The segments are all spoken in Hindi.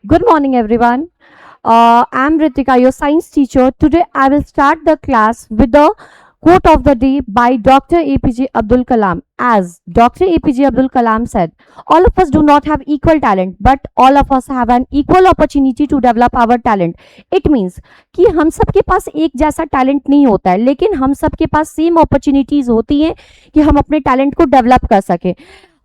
Good morning, everyone. I'm Ritika, your science teacher. Today, I will start the class with the quote of the day by Dr. APJ Abdul Kalam. As Dr. APJ Abdul Kalam said, all of us do not have equal talent, but all of us have an equal opportunity to develop our talent. It means कि हम सबके पास एक जैसा टैलेंट नहीं होता है, लेकिन हम सबके पास सेम अपॉर्चुनिटीज होती हैं कि हम अपने टैलेंट को डेवलप कर सकें.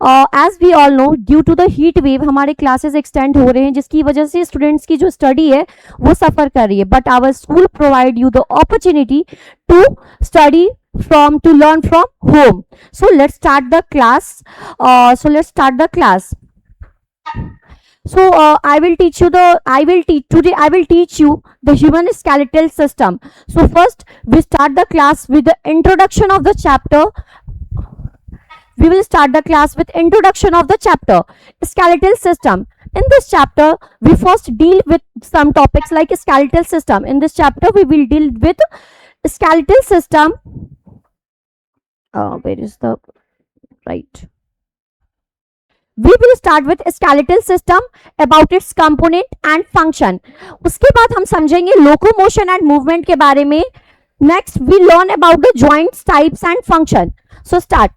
As we all know, due to the heat wave हमारे क्लासेस एक्सटेंड हो रहे हैं, जिसकी वजह से स्टूडेंट्स की जो स्टडी है वो सफर कर रही है. But our school provide you the opportunity to study to learn from home. So let's start the class. I will teach you I will teach you the human skeletal system. So first we start the class with the introduction of the chapter. We will start the class with introduction of the chapter skeletal system. In this chapter we first deal with some topics like skeletal system. In this chapter we will deal with skeletal system. Where is the right? We will start with skeletal system, about its component and function. उसके बाद हम समझेंगे locomotion and movement के बारे में. Next we learn about the joints, types and function. So start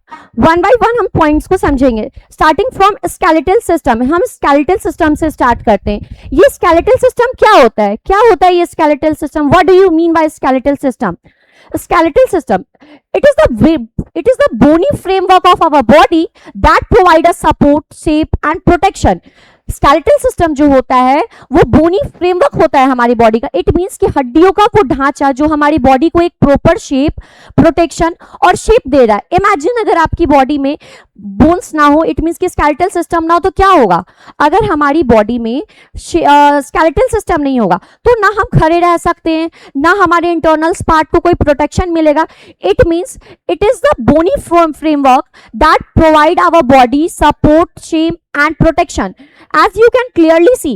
one by one हम points को समझेंगे. Starting from skeletal system, हम skeletal system से start करते हैं. ये skeletal system क्या होता है? क्या होता है ये skeletal system? What do you mean by skeletal system? Skeletal system, it is the bony framework of our body that provide us support, shape and protection. Skeletal system जो होता है वो बोनी फ्रेमवर्क होता है हमारी बॉडी का. इट मीन्स कि हड्डियों का वो ढांचा जो हमारी बॉडी को एक प्रॉपर शेप, प्रोटेक्शन और शेप दे रहा है. इमेजिन अगर आपकी बॉडी में बोन्स ना हो, इट मीन्स कि स्केलेटल सिस्टम ना हो, तो क्या होगा? अगर हमारी बॉडी में स्केलेटल सिस्टम नहीं होगा तो ना हम खड़े रह सकते हैं, ना हमारे इंटरनल पार्ट को कोई प्रोटेक्शन मिलेगा. It means it is the bony framework that provide our body support, shape and protection, as you can clearly see.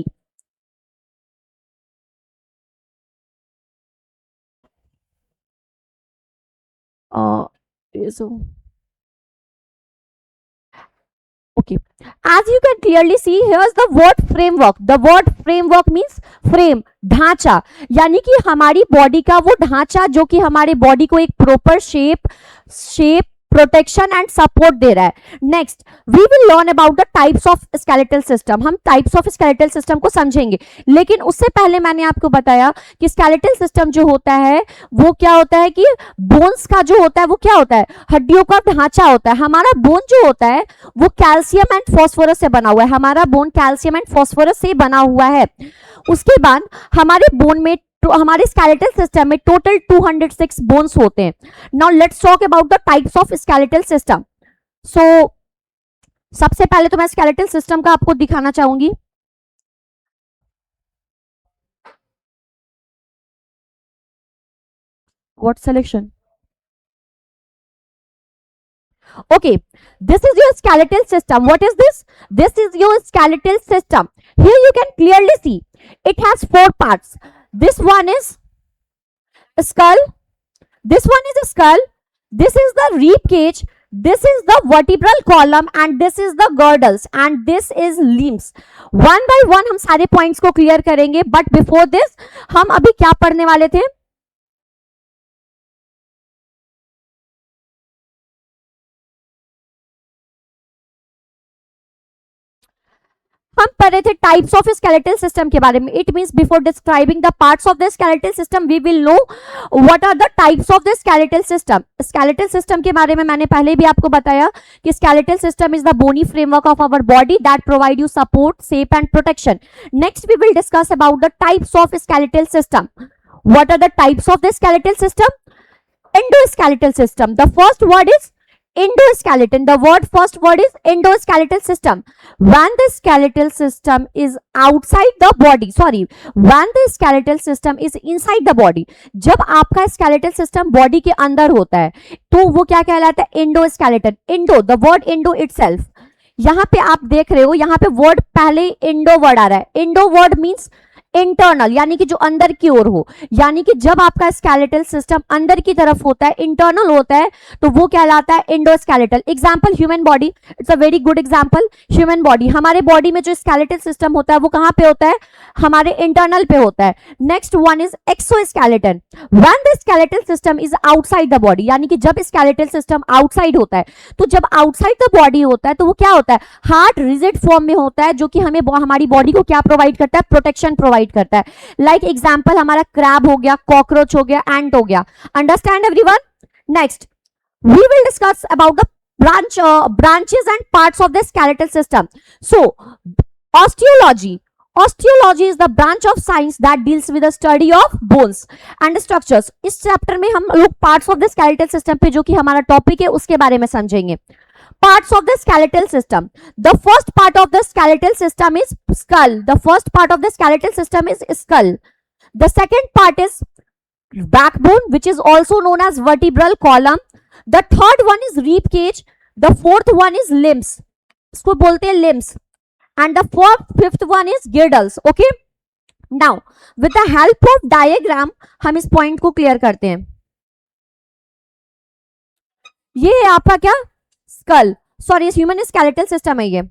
Okay, as you can clearly see, here's the word framework. The word framework means frame, ढांचा. यानी कि हमारी बॉडी का वो ढांचा जो कि हमारे बॉडी को एक proper shape, protection and support दे रहा है. Next we will learn about the types of skeletal system. हम टाइप्स ऑफ स्केलेटल सिस्टम को समझेंगे, लेकिन उससे पहले मैंने आपको बताया कि स्केलेटल सिस्टम जो होता है वो क्या होता है कि बोन्स का जो होता है वो क्या होता है? हड्डियों का ढांचा होता है. हमारा बोन जो होता है वो कैल्शियम एंड फॉस्फोरस से बना हुआ है. हमारा बोन कैल्शियम एंड फॉस्फोरस से बना हुआ है. उसके बाद हमारे बोन में तो हमारे स्केलेटल सिस्टम में टोटल 206 बोन्स होते हैं. Now let's talk about the types of skeletal system. So सबसे पहले तो मैं स्केलेटल सिस्टम का आपको दिखाना चाहूंगी. What selection? Okay, this is your skeletal system. What is this? This is your skeletal system. Here you can clearly see it has 4 parts. This one is skull, this one is skull, this is the rib cage, this is the vertebral column and this is the girdles and this is limbs. One by one हम सारे points को clear करेंगे, but before this हम अभी क्या पढ़ने वाले थे? हम पढ़ रहे थे टाइप्स ऑफ स्केलेटल सिस्टम के बारे में. It means before describing the parts of the skeletal system we will know what are the types of the skeletal system. Skeletal system के बारे में मैंने पहले भी आपको बताया कि skeletal system is the bony framework of our body that provide you support, shape and protection. Next we will discuss about the types of skeletal system. What are the types of the skeletal system? Endoskeletal system. The first word is endoskeleton. The first word is endoskeletal system. When the skeletal system is outside the body, when the skeletal system is inside the body, जब आपका skeletal system body के अंदर होता है तो वो क्या कहलाता है? endoskeleton. Endo, the word endo itself. यहाँ पे आप देख रहे हो, यहाँ पे वर्ड पहले इंडो वर्ड आ रहा है. इंडो वर्ड मीन्स इंटरनल यानी कि जो अंदर की ओर हो, यानी कि जब आपका स्केलेटल सिस्टम अंदर की तरफ होता है, इंटरनल होता है, तो वो कहलाता है endoskeletal. Example human body, it's a very good example. Human body, हमारे बॉडी में जो स्केलेटल सिस्टम होता है वो कहां पे होता है, हमारे इंटरनल पे होता है। Next one is exoskeleton, when the skeletal system is outside the body, यानी कि जब स्केलेटल सिस्टम आउटसाइड होता है, तो जब आउटसाइड द बॉडी होता है तो वो क्या होता है, हार्ड रिजिड फॉर्म में होता है, जो कि हमें हमारी बॉडी को क्या प्रोवाइड करता है, प्रोटेक्शन प्रोवाइड करता है। लाइक एग्जांपल हमारा क्रैब हो गया, कॉकरोच हो गया, एंट हो गया। Understand everyone? Next we will discuss about the branches and parts of the skeletal system. So osteology, osteology is the branch of science that deals with the study of bones and structures. इस चैप्टर में हम लोग parts of the skeletal system पे, जो कि हमारा टॉपिक है, उसके बारे में समझेंगे। Parts of the skeletal system. The first part of the skeletal system is skull. The first part of the skeletal system is skull. The second part is backbone, which is also known as vertebral column. The third one is rib cage. The fourth one is limbs. इसको बोलते हैं limbs. And the fifth one is girdles. Okay. Now, with the help of diagram, हम इस point को clear करते हैं। ये है आपका क्या, skull, sorry human skeletal system है ये।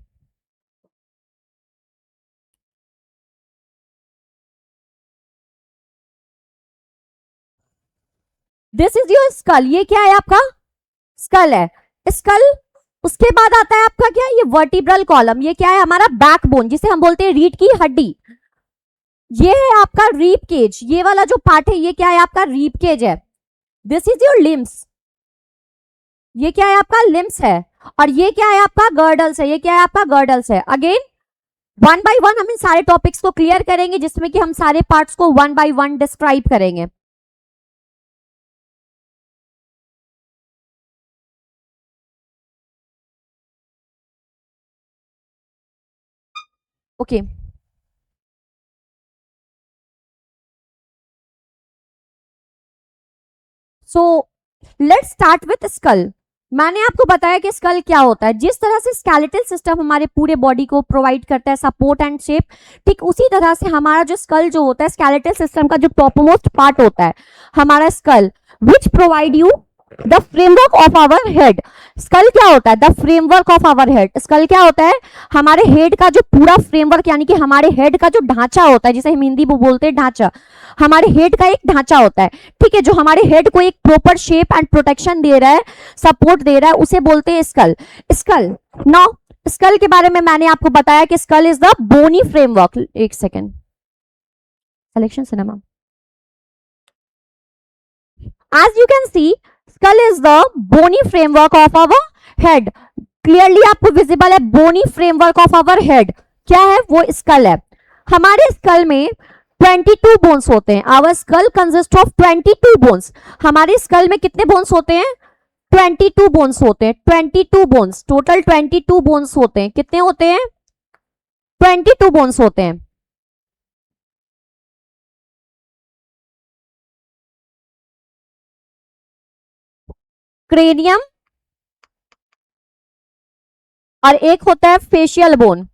दिस इज योर स्कल, ये क्या है आपका, स्कल है, स्कल। उसके बाद आता है आपका क्या, ये वर्टिब्रल कॉलम, ये क्या है हमारा बैकबोन, जिसे हम बोलते हैं रीढ़ की हड्डी। ये है आपका रीब केज, ये वाला जो पार्ट है ये क्या है आपका, रीब केज है। दिस इज योर लिम्स, ये क्या है आपका, लिम्स है। और ये क्या है आपका, गर्डल्स है, ये क्या है आपका, गर्डल्स है। अगेन वन बाय वन हम इन सारे टॉपिक्स को क्लियर करेंगे, जिसमें कि हम सारे पार्ट्स को वन बाय वन डिस्क्राइब करेंगे। Okay so let's start with skull. मैंने आपको बताया कि स्कल क्या होता है। जिस तरह से स्केलेटल सिस्टम हमारे पूरे बॉडी को प्रोवाइड करता है सपोर्ट एंड शेप, ठीक उसी तरह से हमारा जो स्कल जो होता है, स्केलेटल सिस्टम का जो टॉपमोस्ट पार्ट होता है हमारा skull, which provide you the framework of our head. Skull क्या होता है, the framework of our head. Skull क्या होता है, हमारे हेड का जो पूरा फ्रेमवर्क, यानी कि हमारे हेड का जो ढांचा होता है, जिसे हम हिंदी में बोलते हैं ढांचा, हमारे हेड का एक ढांचा होता है, ठीक है, जो हमारे हेड को एक प्रॉपर शेप एंड प्रोटेक्शन दे रहा है, सपोर्ट दे रहा है, उसे बोलते हैं स्कल। स्कल नो, स्कल के बारे में मैंने आपको बताया कि skull is the bony framework. एक second, selection cinema, as you can see skull is the bony framework of our head। Clearly आपको विजिबल है, बोनी फ्रेमवर्क ऑफ आवर हेड क्या है, वो स्कल है। हमारे स्कल में 22 बोन्स होते हैं। Our skull consist of 22 bones. हमारे स्कल में कितने बोन्स होते हैं, 22 बोन्स होते हैं। 22 बोन्स, टोटल 22 बोन्स होते हैं। कितने होते हैं, 22 बोन्स होते हैं। क्रेनियम और एक होता है फेशियल बोन।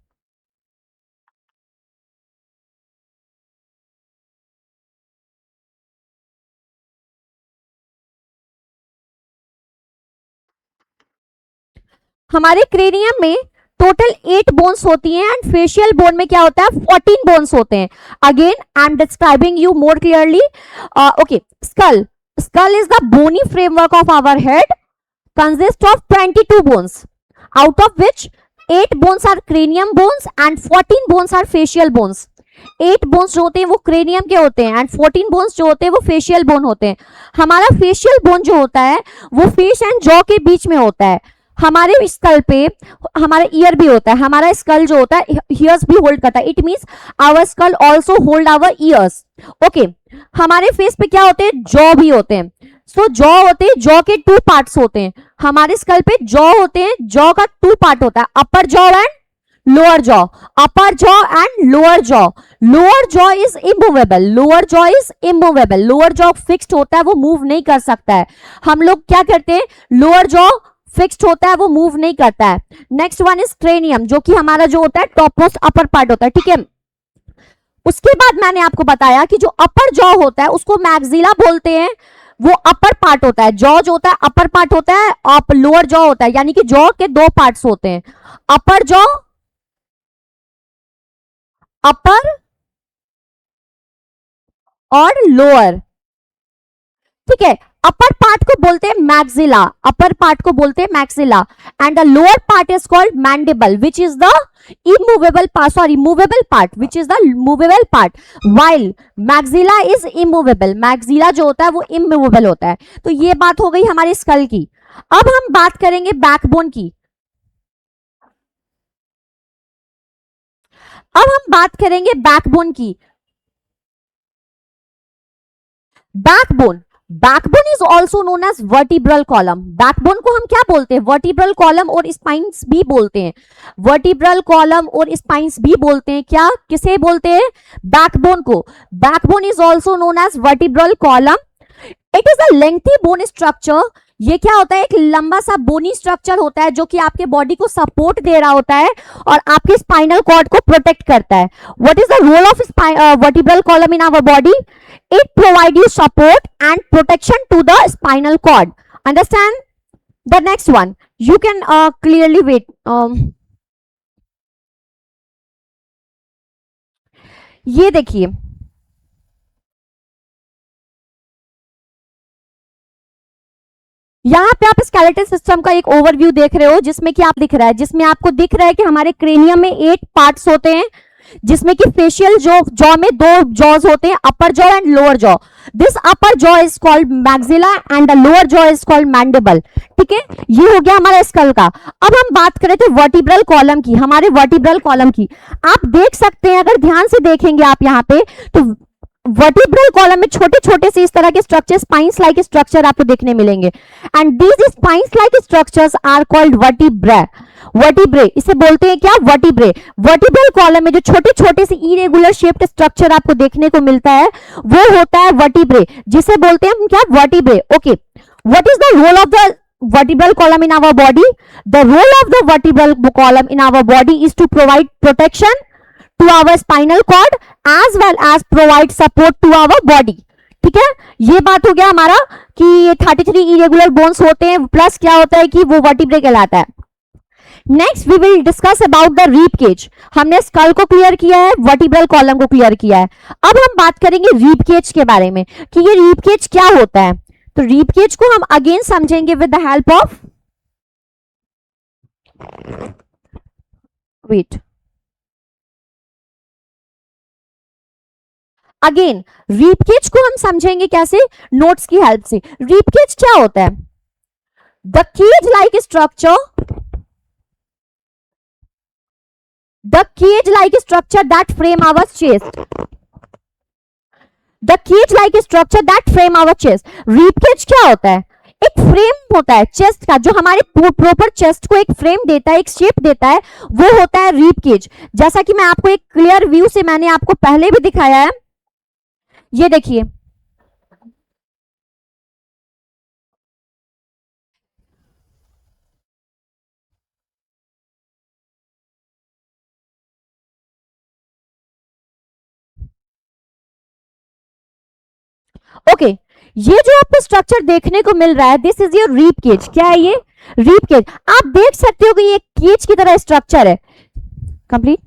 हमारे क्रेनियम में टोटल 8 बोन्स होती हैं एंड फेशियल बोन में क्या होता है, 14 बोन्स होते हैं। Again I am describing you more clearly. Okay, skull, skull is the bony framework of our head, consist of 22 bones, out of which 8 bones are cranium bones and 14 bones are facial bones। 8 bones जो होते हैं वो क्रेनियम के होते हैं एंड 14 bones जो होते हैं वो फेशियल बोन होते हैं। हमारा फेशियल बोन जो होता है वो फेस एंड जॉ के बीच में होता है। हमारे स्कल पे हमारा ईयर भी होता है। हमारा स्कल जो होता है ईयर्स भी होल्ड करता है। It means our skull also hold our ears. Okay, हमारे फेस पे क्या होते हैं, जॉ भी होते हैं। सो जॉ होते हैं, जॉ के 2 पार्ट्स होते हैं। हमारे स्कल पे जॉ होते हैं, जॉ का 2 पार्ट होता है, अपर jaw and lower jaw. Upper jaw and lower jaw. Lower jaw is immovable, lower jaw is immovable. Lower jaw fixed होता है, वो मूव नहीं कर सकता है। हम लोग क्या करते हैं, लोअर जॉ फिक्स्ड होता है, वो मूव नहीं करता है। नेक्स्ट वन इज क्रेनियम, जो कि हमारा जो होता है टॉप मोस्ट अपर पार्ट होता है, ठीक है। उसके बाद मैंने आपको बताया कि जो अपर जॉ होता है उसको मैक्सिला बोलते हैं, वो अपर पार्ट होता है। जॉ जो होता है अपर पार्ट होता है, और लोअर जॉ होता है, यानी कि जॉ के दो पार्ट्स होते हैं, अपर जॉ, अपर और लोअर। ठीक है, अपर पार्ट को बोलते हैं मैक्सिला, अपर पार्ट को बोलते हैं maxilla, and the lower part is called mandible which is the immovable part, sorry, movable part, which is the movable part, while maxilla is immovable, maxilla जो होता है वो immovable होता है। तो ये बात हो गई हमारे स्कल की। अब हम बात करेंगे बैकबोन की। अब हम बात करेंगे बैकबोन की। Backbone, backbone is also known as vertebral column. Backbone को हम क्या बोलते हैं? वर्टिब्रल कॉलम और स्पाइन्स भी बोलते हैं, वर्टिब्रल कॉलम और स्पाइन्स भी बोलते हैं। क्या, किसे बोलते हैं? बैकबोन को। Backbone is also known as vertebral column. It is a lengthy bone structure. ये क्या होता है? एक लंबा सा बोनी स्ट्रक्चर होता है जो कि आपके बॉडी को सपोर्ट दे रहा होता है और आपके स्पाइनल कॉर्ड को प्रोटेक्ट करता है। What is the role of vertebral column in our body? It provides you support and protection to the spinal cord. Understand? The next one, you can clearly wait. ये देखिए, यहाँ पे आप स्केलेटल सिस्टम का एक ओवरव्यू देख रहे हो, जिसमें कि आप दिख रहा है, जिसमें आपको दिख रहा है कि हमारे क्रेनियम में 8 पार्ट्स होते हैं, जिसमें कि फेशियल जॉ में 2 जॉज होते हैं, अपर jaw and lower jaw. This upper jaw is called maxilla and the lower jaw is called mandible. ठीक है, ये हो गया हमारा स्कल का। अब हम बात करें तो वर्टिब्रल कॉलम की, हमारे वर्टिब्रल कॉलम की। आप देख सकते हैं, अगर ध्यान से देखेंगे आप यहाँ पे, तो वर्टिब्रल कॉलम में छोटे छोटे से इस तरह के स्ट्रक्चर, स्पाइन्स लाइक स्ट्रक्चर आपको देखने मिलेंगे, and these spines like structures are called vertebra. Vertebrae, इसे बोलते हैं क्या? वर्टिब्रे। वर्टिब्रल कॉलम में जो छोटे छोटे से इरेगुलर शेप्ड स्ट्रक्चर आपको देखने को मिलता है वो होता है वर्टिब्रे, जिसे बोलते हैं हम क्या? Vertebrae. Okay, what is the role of the vertebral column in our body? The role of the vertebral column in our body is to provide protection to our spinal cord as well as provide support to our body. ठीक है, ये बात हो गया हमारा कि 33 इरेगुलर बोन्स होते हैं, प्लस क्या होता है कि वो वर्टिब्रे कहलाता है। Next we will discuss about the rib cage. हमने स्कल को क्लियर किया है, वर्टिब्रल कॉलम को क्लियर किया है। अब हम बात करेंगे रीब केज के बारे में कि ये रीब केज क्या होता है। तो रीब केज को हम अगेन समझेंगे with the help of, wait, again rib cage को हम समझेंगे कैसे? नोट्स की हेल्प से। रीब केज क्या होता है? The cage like structure, the cage like structure that frame our chest, the cage like structure that frame our chest। rib cage क्या होता है? एक फ्रेम होता है चेस्ट का, जो हमारे प्रॉपर चेस्ट को एक फ्रेम देता है, एक शेप देता है, वो होता है रीब केज। जैसा कि मैं आपको एक क्लियर व्यू से मैंने आपको पहले भी दिखाया है, ये देखिए, ओके, ये जो आपको स्ट्रक्चर देखने को मिल रहा है, this is your rib cage. क्या है ये? Rib cage. आप देख सकते हो कि ये केज की तरह स्ट्रक्चर है। Complete.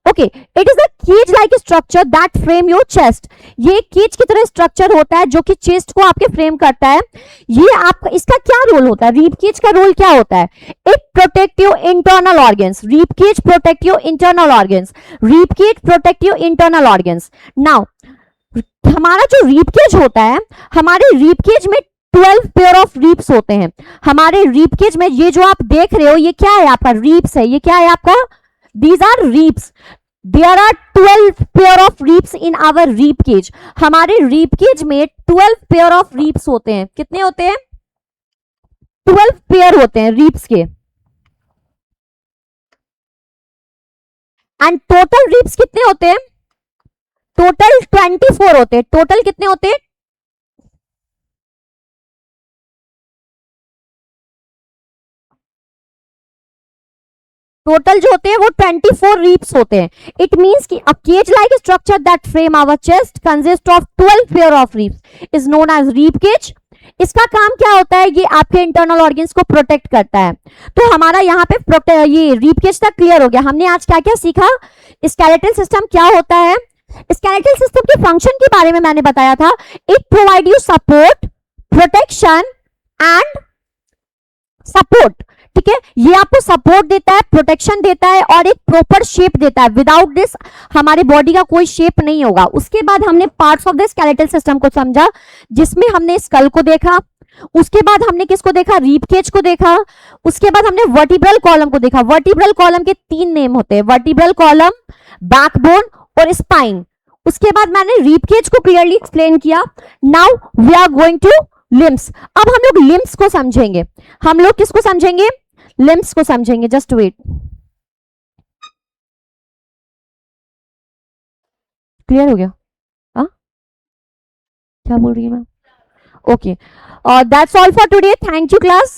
Okay, it is a cage like structure that frame your chest. ये केज की तरह स्ट्रक्चर होता है जो कि चेस्ट को आपके फ्रेम करता है। ये आपका, इसका क्या रोल होता है? रीब केज का रोल क्या होता है? It protect your internal organs. Rib cage protect your internal organs. Rib cage protect your internal organs. Now हमारा जो रीब केज होता है, हमारे रीब केज में 12 पेयर ऑफ रीब्स होते हैं। हमारे रीब केज में ये जो आप देख रहे हो, ये क्या है? आपका रीब्स है। ये क्या है आपका? These are ribs. There are 12 pair of ribs in our rib cage. हमारे rib cage में 12 pair of ribs होते हैं। कितने होते हैं? 12 पेयर होते हैं ribs के। एंड टोटल ribs कितने होते हैं? टोटल 24 होते हैं। टोटल कितने होते हैं? टोटल जो होते हैं वो 24 रीप्स होते हैं. इट मीन्स कि a cage like structure that frame our chest consist of 12 pair of ribs is known as rib cage. इसका काम क्या होता है, ये आपके इंटरनल ऑर्गन्स को प्रोटेक्ट करता है. तो हमारा यहाँ पे ये रीप केज तक क्लियर हो गया. हमने आज क्या क्या सीखा, स्केलेटल सिस्टम क्या होता है. स्केलेटल सिस्टम के फंक्शन के बारे में मैंने बताया था. It provide you support, protection and support. ठीक है, ये आपको सपोर्ट देता है, प्रोटेक्शन देता है और एक प्रॉपर शेप देता है. विदाउट दिस हमारे बॉडी का कोई शेप नहीं होगा. उसके बाद हमने parts of the skeletal system को समझा, जिसमें हमने स्कल को देखा. उसके बाद हमने किसको देखा, रीप केज को देखा. उसके बाद हमने वर्टिब्रल कॉलम को देखा. वर्टिब्रल कॉलम के 3 नेम होते हैं, वर्टिब्रल कॉलम, बैकबोन और स्पाइन. उसके बाद मैंने रीप केज को क्लियरली एक्सप्लेन किया. Now we are going to limbs. अब हम लोग लिम्स को समझेंगे. हम लोग किसको समझेंगे, लिम्स को समझेंगे. Just wait. क्लियर हो गया? हाँ, क्या बोल रही है ma'am? Okay, that's all for today. Thank you class.